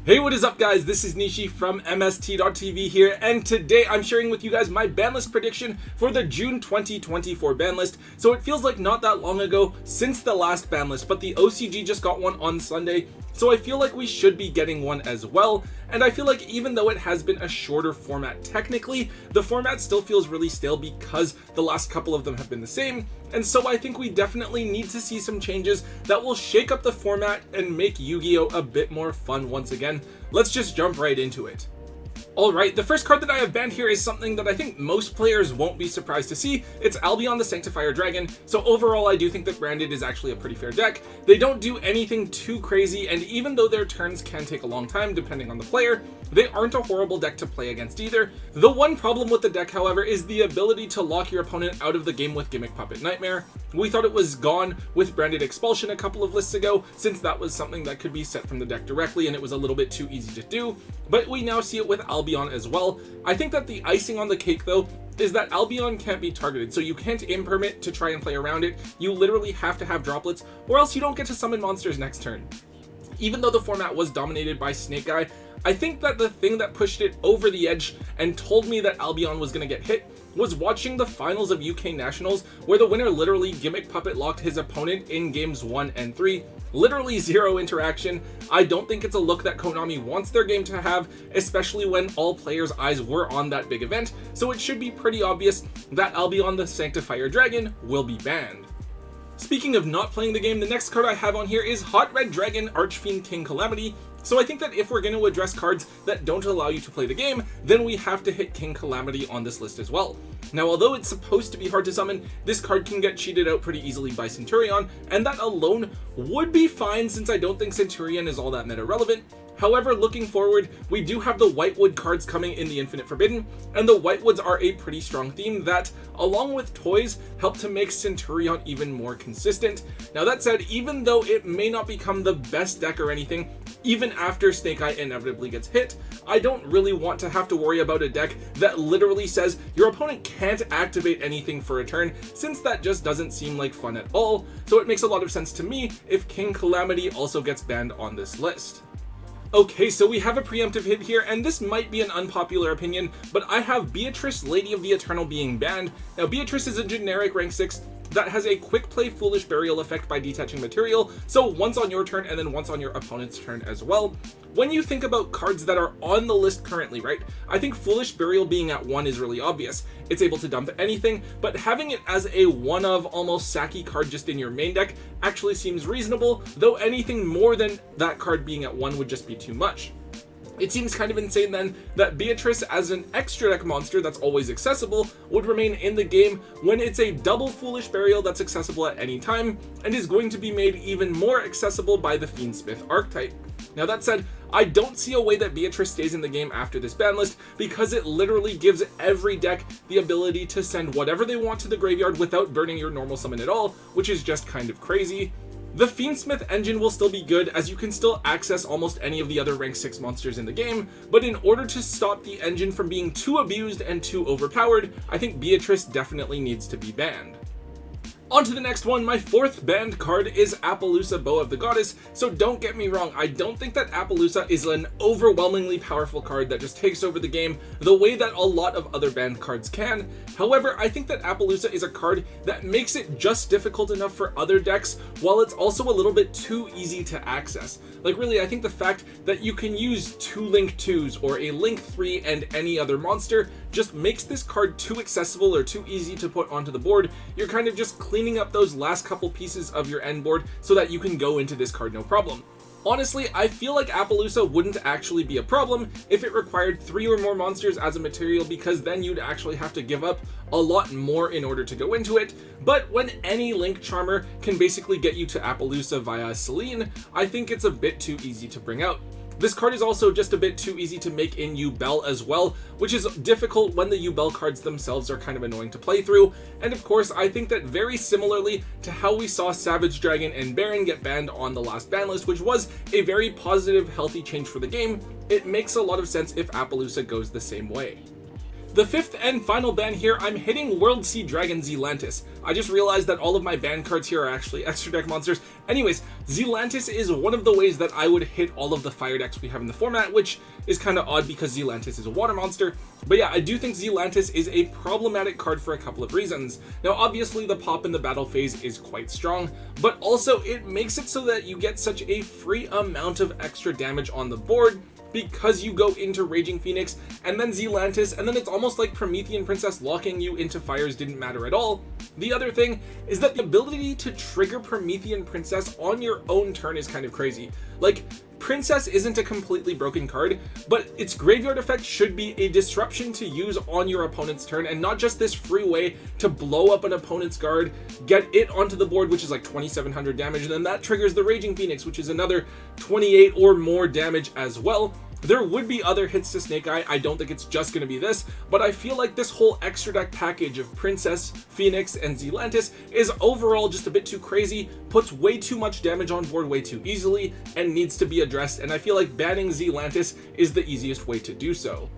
Hey, what is up guys? This is Nishi from MST.TV here, and today I'm sharing with you guys my ban list prediction for the June 2024 ban list. So it feels like not that long ago since the last ban list, but the OCG just got one on Sunday, so I feel like we should be getting one as well. And I feel like even though it has been a shorter format technically, the format still feels really stale because the last couple of them have been the same. And so I think we definitely need to see some changes that will shake up the format and make Yu-Gi-Oh! A bit more fun once again. Let's just jump right into it. Alright, the first card that I have banned here is something that I think most players won't be surprised to see. It's Albon the Sanctifier Dragon. So overall, I do think that Branded is actually a pretty fair deck. They don't do anything too crazy, and even though their turns can take a long time depending on the player, they aren't a horrible deck to play against either. The one problem with the deck, however, is the ability to lock your opponent out of the game with Gimmick Puppet Nightmare. We thought it was gone with Branded Expulsion a couple of lists ago, since that was something that could be set from the deck directly and it was a little bit too easy to do, but we now see it with Albon as well. I think that the icing on the cake though is that Albon can't be targeted, so you can't impermit to try and play around it. You literally have to have droplets or else you don't get to summon monsters next turn. Even though the format was dominated by Snake Guy, I think that the thing that pushed it over the edge and told me that Albon was going to get hit was watching the finals of UK Nationals, where the winner literally Gimmick Puppet locked his opponent in games 1 and 3. Literally zero interaction. I don't think it's a look that Konami wants their game to have, especially when all players' eyes were on that big event, so it should be pretty obvious that Albon the Sanctifier Dragon will be banned. Speaking of not playing the game, the next card I have on here is Hot Red Dragon Archfiend King Calamity. So I think that if we're going to address cards that don't allow you to play the game, then we have to hit King Calamity on this list as well. Now, although it's supposed to be hard to summon, this card can get cheated out pretty easily by Centurion, and that alone would be fine since I don't think Centurion is all that meta relevant. However, looking forward, we do have the Whitewood cards coming in the Infinite Forbidden, and the Whitewoods are a pretty strong theme that, along with toys, help to make Centurion even more consistent. Now that said, even though it may not become the best deck or anything, even after Snake Eye inevitably gets hit, I don't really want to have to worry about a deck that literally says your opponent can't activate anything for a turn, since that just doesn't seem like fun at all. So it makes a lot of sense to me if King Calamity also gets banned on this list. Okay, so we have a preemptive hit here, and this might be an unpopular opinion, but I have Beatrice, Lady of the Eternal, being banned. Now, Beatrice is a generic rank 6 that has a quick play Foolish Burial effect by detaching material, so once on your turn and then once on your opponent's turn as well. When you think about cards that are on the list currently, right, I think Foolish Burial being at 1 is really obvious. It's able to dump anything, but having it as a one of almost Saki card just in your main deck actually seems reasonable, though anything more than that card being at 1 would just be too much. It seems kind of insane then that Beatrice as an extra deck monster that's always accessible would remain in the game when it's a double Foolish Burial that's accessible at any time and is going to be made even more accessible by the Fiendsmith archetype. Now that said, I don't see a way that Beatrice stays in the game after this ban list because it literally gives every deck the ability to send whatever they want to the graveyard without burning your normal summon at all, which is just kind of crazy. The Fiendsmith engine will still be good as you can still access almost any of the other rank 6 monsters in the game, but in order to stop the engine from being too abused and too overpowered, I think Beatrice definitely needs to be banned. On to the next one. My fourth banned card is Appaloosa, Bow of the Goddess. So don't get me wrong, I don't think that Appaloosa is an overwhelmingly powerful card that just takes over the game the way that a lot of other banned cards can. However, I think that Appaloosa is a card that makes it just difficult enough for other decks, while it's also a little bit too easy to access. Like really, I think the fact that you can use 2 Link 2s or a Link 3 and any other monster just makes this card too accessible or too easy to put onto the board. You're kind of just cleaning up those last couple pieces of your end board so that you can go into this card no problem. Honestly, I feel like Appaloosa wouldn't actually be a problem if it required 3 or more monsters as a material, because then you'd actually have to give up a lot more in order to go into it. But when any Link Charmer can basically get you to Appaloosa via Selene, I think it's a bit too easy to bring out. This card is also just a bit too easy to make in Yubel as well, which is difficult when the Yubel cards themselves are kind of annoying to play through. And of course, I think that very similarly to how we saw Savage Dragon and Baron get banned on the last ban list, which was a very positive, healthy change for the game, it makes a lot of sense if Appaloosa goes the same way. The fifth and final ban here, I'm hitting World Sea Dragon Zealantis. I just realized that all of my banned cards here are actually extra deck monsters. Anyways, Zealantis is one of the ways that I would hit all of the fire decks we have in the format, which is kind of odd because Zealantis is a water monster. But yeah, I do think Zealantis is a problematic card for a couple of reasons. Now, obviously the pop in the battle phase is quite strong, but also it makes it so that you get such a free amount of extra damage on the board because you go into Raging Phoenix and then Zealantis, and then it's almost like Promethean Princess locking you into fires didn't matter at all. The other thing is that the ability to trigger Promethean Princess on your own turn is kind of crazy. Like, Princess isn't a completely broken card, but its graveyard effect should be a disruption to use on your opponent's turn and not just this free way to blow up an opponent's guard, get it onto the board, which is like 2700 damage, and then that triggers the Raging Phoenix, which is another 28 or more damage as well. There would be other hits to Snake Eye, I don't think it's just going to be this, but I feel like this whole extra deck package of Princess, Phoenix, and Zealantis is overall just a bit too crazy, puts way too much damage on board way too easily, and needs to be addressed, and I feel like banning Zealantis is the easiest way to do so.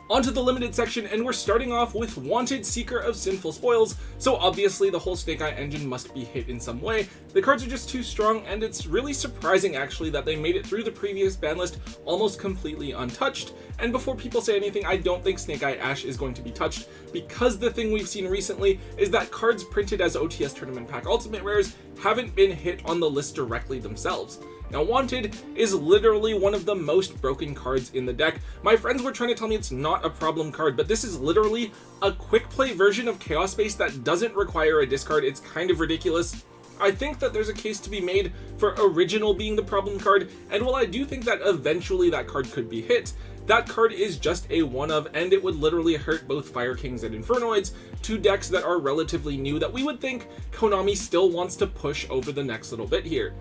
Onto the limited section, and we're starting off with Wanted, Seeker of Sinful Spoils. So obviously the whole Snake Eye engine must be hit in some way. The cards are just too strong, and it's really surprising actually that they made it through the previous ban list almost completely untouched. And before people say anything, I don't think Snake Eye Ash is going to be touched, because the thing we've seen recently is that cards printed as OTS Tournament Pack Ultimate Rares haven't been hit on the list directly themselves. Now, Wanted is literally one of the most broken cards in the deck. My friends were trying to tell me it's not a problem card, but this is literally a quick play version of Chaos Space that doesn't require a discard. It's kind of ridiculous. I think that there's a case to be made for Original being the problem card, and while I do think that eventually that card could be hit, that card is just a one-of, and it would literally hurt both Fire Kings and Infernoids, two decks that are relatively new that we would think Konami still wants to push over the next little bit here.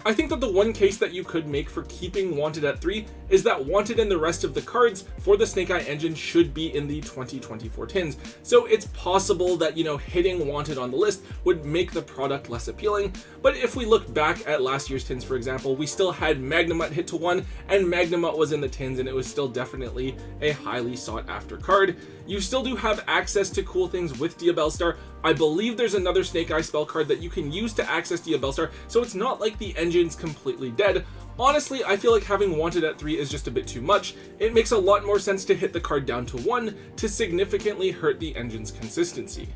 I think that the one case that you could make for keeping Wanted at 3 is that Wanted and the rest of the cards for the Snake Eye engine should be in the 2024 tins. So it's possible that, hitting Wanted on the list would make the product less appealing. But if we look back at last year's tins, for example, we still had Magnamut hit to 1, and Magnamut was in the tins, and it was still definitely a highly sought after card. You still do have access to cool things with Diabellstar. I believe there's another Snake Eye spell card that you can use to access Diabellstar, so it's not like the engine's completely dead. Honestly, I feel like having Wanted at 3 is just a bit too much. It makes a lot more sense to hit the card down to 1 to significantly hurt the engine's consistency.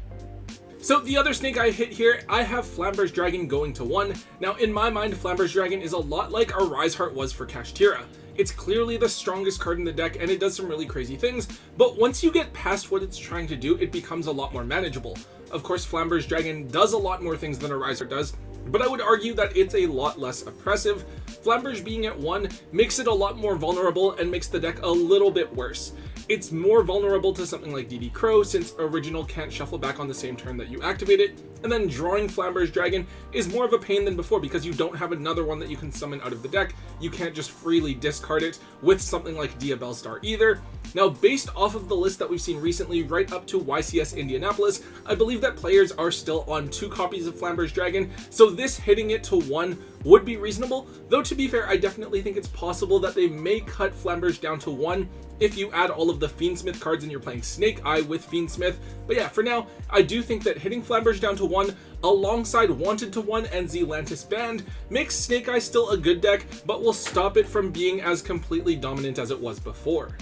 So the other Snake Eye hit here, I have Flamber's Dragon going to 1. Now in my mind, Flamber's Dragon is a lot like a Rise Heart was for Kashtira. It's clearly the strongest card in the deck, and it does some really crazy things, but once you get past what it's trying to do, it becomes a lot more manageable. Of course, Flamber's Dragon does a lot more things than a Rise Heart does, but I would argue that it's a lot less oppressive. Flamber's being at 1 makes it a lot more vulnerable and makes the deck a little bit worse. It's more vulnerable to something like DD Crow, since Original can't shuffle back on the same turn that you activate it, and then drawing Flamber's Dragon is more of a pain than before because you don't have another one that you can summon out of the deck. You can't just freely discard it with something like Diabellstar either. Now, based off of the list that we've seen recently right up to YCS Indianapolis, I believe that players are still on 2 copies of Flamber's Dragon, so this hitting it to 1 would be reasonable, though to be fair, I definitely think it's possible that they may cut Flamber's down to 1 if you add all of the Fiendsmith cards and you're playing Snake Eye with Fiendsmith. But yeah, for now, I do think that hitting Flamber's down to 1 alongside Wanted to 1 and Zealantis banned makes Snake Eye still a good deck, but will stop it from being as completely dominant as it was before.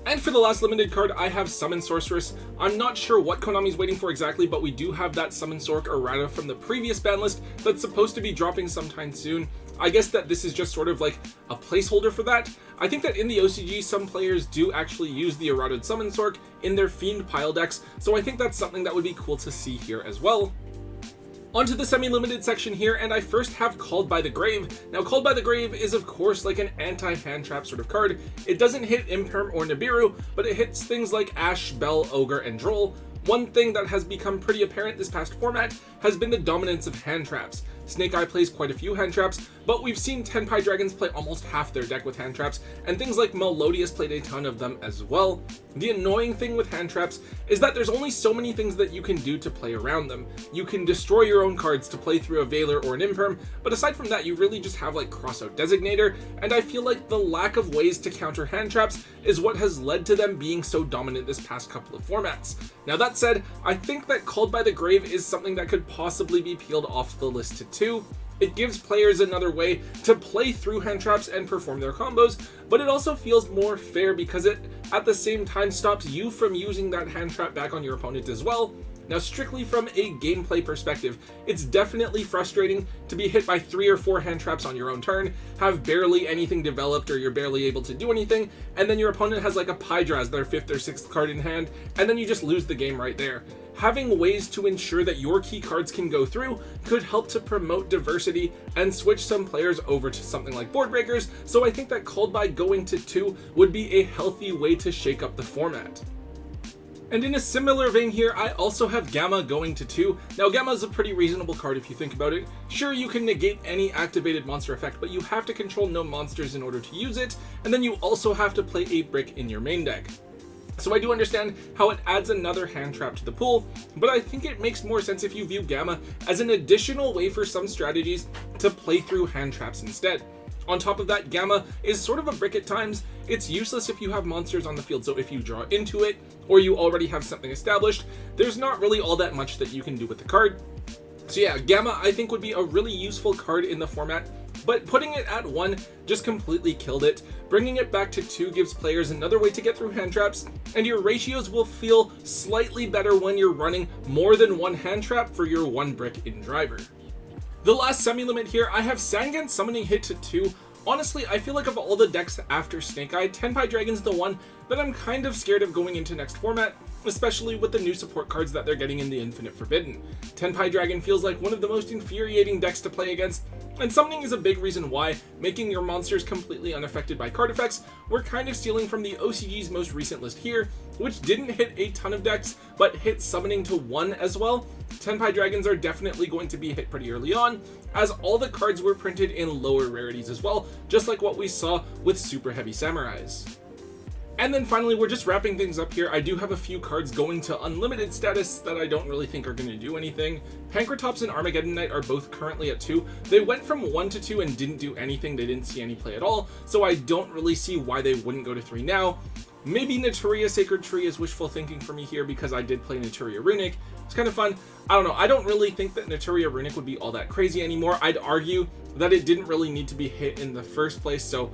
And for the last limited card, I have Summon Sorceress. I'm not sure what Konami's waiting for exactly, but we do have that Summon Sorc errata from the previous ban list that's supposed to be dropping sometime soon. I guess that this is just sort of like a placeholder for that. I think that in the OCG, some players do actually use the errated Summon Sorc in their Fiend pile decks, so I think that's something that would be cool to see here as well. Onto the semi-limited section here, and I first have Called by the Grave. Now, Called by the Grave is of course like an anti-hand trap sort of card. It doesn't hit Imperm or Nibiru, but it hits things like Ash, Bell, Ogre, and Droll. One thing that has become pretty apparent this past format has been the dominance of hand traps. Snake Eye plays quite a few hand traps, but we've seen Tenpai Dragons play almost half their deck with hand traps, and things like Melodious played a ton of them as well. The annoying thing with hand traps is that there's only so many things that you can do to play around them. You can destroy your own cards to play through a Veiler or an Imperm, but aside from that, you really just have like Crossout Designator, and I feel like the lack of ways to counter hand traps is what has led to them being so dominant this past couple of formats. Now that said, I think that Called by the Grave is something that could possibly be peeled off the list to 2. It gives players another way to play through hand traps and perform their combos, but it also feels more fair because it at the same time stops you from using that hand trap back on your opponent as well. Now, strictly from a gameplay perspective, it's definitely frustrating to be hit by 3 or 4 hand traps on your own turn, have barely anything developed or you're barely able to do anything, and then your opponent has like a Pydra as their 5th or 6th card in hand, and then you just lose the game right there. Having ways to ensure that your key cards can go through could help to promote diversity and switch some players over to something like board breakers, so I think that Called by going to 2 would be a healthy way to shake up the format. And in a similar vein here, I also have Gamma going to 2. Now, Gamma is a pretty reasonable card if you think about it. Sure, you can negate any activated monster effect, but you have to control no monsters in order to use it, and then you also have to play a brick in your main deck. So I do understand how it adds another hand trap to the pool, but I think it makes more sense if you view Gamma as an additional way for some strategies to play through hand traps instead. On top of that, Gamma is sort of a brick at times. It's useless if you have monsters on the field, so if you draw into it, or you already have something established, there's not really all that much that you can do with the card. So yeah, Gamma I think would be a really useful card in the format, but putting it at 1 just completely killed it. Bringing it back to 2 gives players another way to get through hand traps, and your ratios will feel slightly better when you're running more than 1 hand trap for your 1 brick in driver. The last semi-limit here, I have Sangan summoning hit to 2. Honestly, I feel like of all the decks after Snake Eye, Tenpai Dragon's the one that I'm kind of scared of going into next format, especially with the new support cards that they're getting in the Infinite Forbidden. Tenpai Dragon feels like one of the most infuriating decks to play against, and summoning is a big reason why, making your monsters completely unaffected by card effects. We're kind of stealing from the OCG's most recent list here, which didn't hit a ton of decks, but hit summoning to 1 as well. Tenpai Dragons are definitely going to be hit pretty early on, as all the cards were printed in lower rarities as well, just like what we saw with Super Heavy Samurais. And then finally, we're just wrapping things up here. I do have a few cards going to unlimited status that I don't really think are going to do anything. Pankratops and Armageddon Knight are both currently at 2. They went from 1 to 2 and didn't do anything. They didn't see any play at all, so I don't really see why they wouldn't go to 3 now. Maybe Naturia Sacred Tree is wishful thinking for me here because I did play Naturia Runic. It's kind of fun. I don't know. I don't really think that Naturia Runic would be all that crazy anymore. I'd argue that it didn't really need to be hit in the first place, so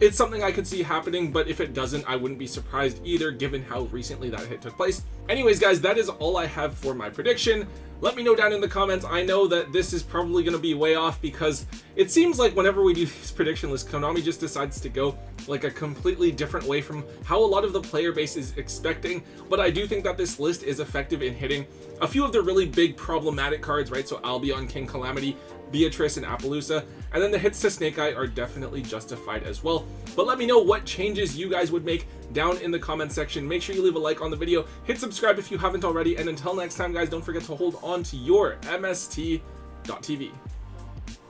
it's something I could see happening, but if it doesn't, I wouldn't be surprised either, given how recently that hit took place. Anyways, guys, that is all I have for my prediction. Let me know down in the comments. I know that this is probably going to be way off because it seems like whenever we do these prediction lists, Konami just decides to go like a completely different way from how a lot of the player base is expecting. But I do think that this list is effective in hitting a few of the really big problematic cards, right? So Albion, King Calamity, Beatrice, and Appaloosa. And then the hits to Snake Eye are definitely justified as well. But let me know what changes you guys would make down in the comment section. Make sure you leave a like on the video, hit subscribe if you haven't already, and until next time, guys, don't forget to hold on to your MST.TV.